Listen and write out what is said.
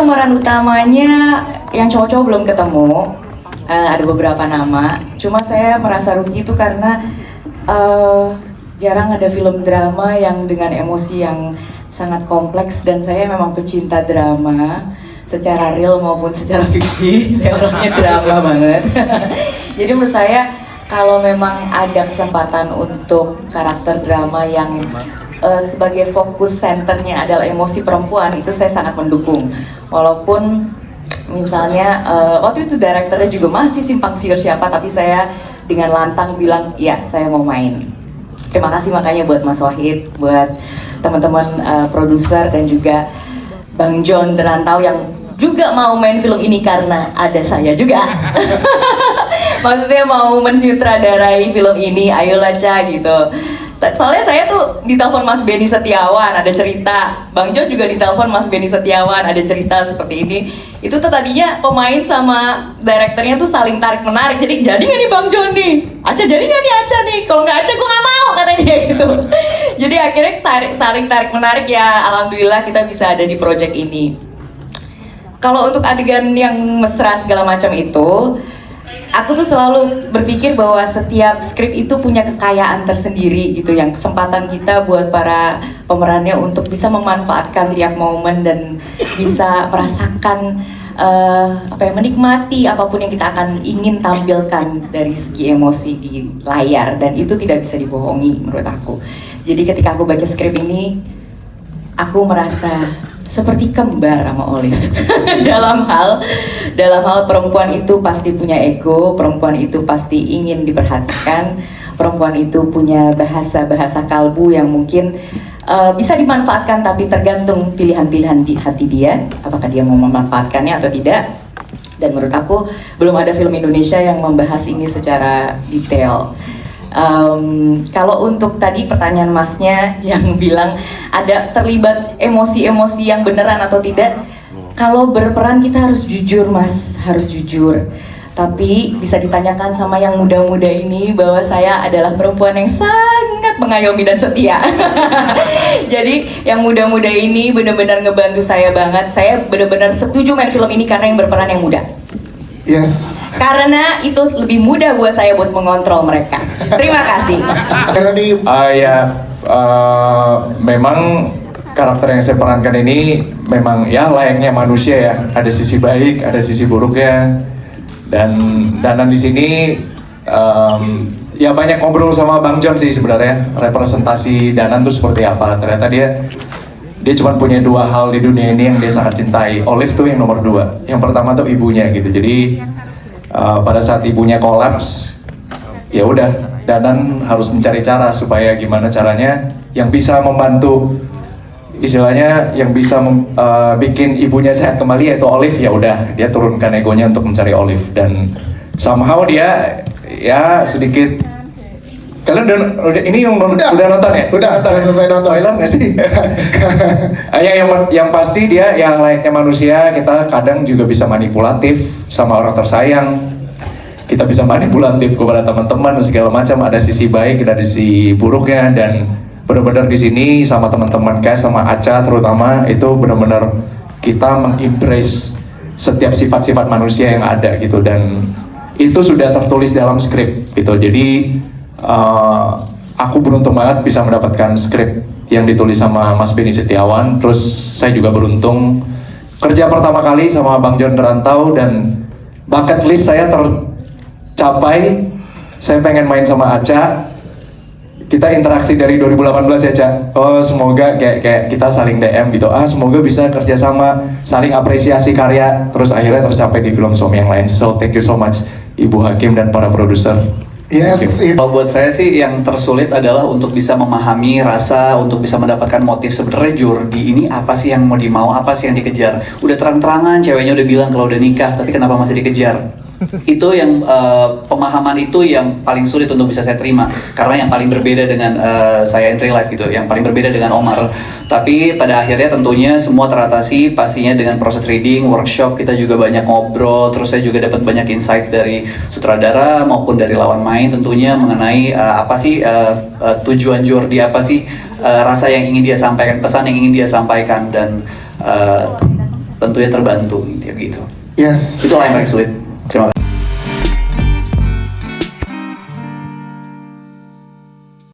pemeran utamanya yang cowok-cowok belum ketemu. Ada beberapa nama. Cuma saya merasa rugi itu karena jarang ada film drama yang dengan emosi yang sangat kompleks, dan saya memang pecinta drama secara real maupun secara fiksi. Saya orangnya drama banget. Jadi menurut saya kalau memang ada kesempatan untuk karakter drama yang sebagai fokus senternya adalah emosi perempuan, itu saya sangat mendukung. Walaupun misalnya waktu itu direkturnya juga masih simpang siur siapa, tapi saya dengan lantang bilang iya saya mau main. Terima kasih makanya buat Mas Wahid, buat teman-teman produser, dan juga Bang John Derantau yang juga mau main film ini karena ada saya juga. Maksudnya mau menyutradarai film ini, ayolah Ca gitu. Soalnya saya tuh ditelepon Mas Benny Setiawan, ada cerita. Bang John juga ditelepon Mas Benny Setiawan, ada cerita seperti ini. Itu tuh tadinya pemain sama direkturnya tuh saling tarik menarik. Jadi nggak nih Bang John nih? Aca jadi nggak nih Aca nih? Kalau nggak Aca gue nggak mau, katanya dia gitu. Jadi akhirnya saling tarik menarik ya. Alhamdulillah kita bisa ada di project ini. Kalau untuk adegan yang mesra segala macam itu, aku tuh selalu berpikir bahwa setiap skrip itu punya kekayaan tersendiri gitu, yang kesempatan kita buat para pemerannya untuk bisa memanfaatkan tiap momen dan bisa merasakan menikmati apapun yang kita akan ingin tampilkan dari segi emosi di layar, dan itu tidak bisa dibohongi menurut aku. Jadi ketika aku baca skrip ini, aku merasa seperti kembar sama Olive. dalam hal perempuan itu pasti punya ego, perempuan itu pasti ingin diperhatikan, perempuan itu punya bahasa kalbu yang mungkin bisa dimanfaatkan, tapi tergantung pilihan-pilihan di hati dia, apakah dia mau memanfaatkannya atau tidak. Dan menurut aku belum ada film Indonesia yang membahas ini secara detail. Kalau untuk tadi pertanyaan Masnya yang bilang ada terlibat emosi-emosi yang beneran atau tidak, kalau berperan kita harus jujur Mas, harus jujur. Tapi bisa ditanyakan sama yang muda-muda ini bahwa saya adalah perempuan yang sangat mengayomi dan setia. Jadi yang muda-muda ini benar-benar ngebantu saya banget. Saya benar-benar setuju main film ini karena yang berperan yang muda. Yes. Karena itu lebih mudah buat saya buat mengontrol mereka. Terima kasih. Memang karakter yang saya perankan ini memang ya layaknya manusia ya. Ada sisi baik, ada sisi buruknya. Dan Danan di sini ya banyak ngobrol sama Bang John sih sebenarnya. Representasi Danan tuh seperti apa? Ternyata dia cuma punya dua hal di dunia ini yang dia sangat cintai. Olive tuh yang nomor dua. Yang pertama tuh ibunya gitu. Jadi pada saat ibunya kolaps, ya udah Danan harus mencari cara supaya gimana caranya yang bisa membantu, istilahnya yang bisa bikin ibunya sehat kembali, yaitu Olive. Ya udah dia turunkan egonya untuk mencari Olive, dan somehow dia ya sedikit. Kalian udah ini yang udah nonton ya? Udah selesai nonton. Spoiler nggak sih? yang pasti dia yang layaknya manusia, kita kadang juga bisa manipulatif sama orang tersayang. Kita bisa manipulatif kepada teman-teman dan segala macam. Ada sisi baik, ada sisi buruknya, dan benar-benar di sini sama teman-teman cast sama Aca terutama itu benar-benar kita mengembrace setiap sifat-sifat manusia yang ada gitu, dan itu sudah tertulis dalam skrip gitu. Jadi aku beruntung banget bisa mendapatkan skrip yang ditulis sama Mas Benny Setiawan. Terus saya juga beruntung kerja pertama kali sama Bang John Derantau, dan bucket list saya tercapai. Saya pengen main sama Aca. Kita interaksi dari 2018 ya Ca. Oh semoga kayak kita saling DM gitu. Semoga bisa kerjasama, saling apresiasi karya. Terus akhirnya tercapai di film suami yang lain. So thank you so much Ibu Hakim dan para produser. Yes. Kalau buat saya sih yang tersulit adalah untuk bisa memahami rasa, untuk bisa mendapatkan motif sebenarnya Jordi ini apa sih yang mau dimau, apa sih yang dikejar. Udah terang-terangan ceweknya udah bilang kalau udah nikah, tapi kenapa masih dikejar? Itu yang pemahaman itu yang paling sulit untuk bisa saya terima, karena yang paling berbeda dengan saya in real life gitu, yang paling berbeda dengan Omar. Tapi pada akhirnya tentunya semua teratasi pastinya dengan proses reading, workshop, kita juga banyak ngobrol, terus saya juga dapat banyak insight dari sutradara maupun dari lawan main tentunya mengenai apa sih tujuan Jordi, apa sih rasa yang ingin dia sampaikan, pesan yang ingin dia sampaikan. Dan tentunya terbantu gitu. Yes. Itulah yang paling sulit.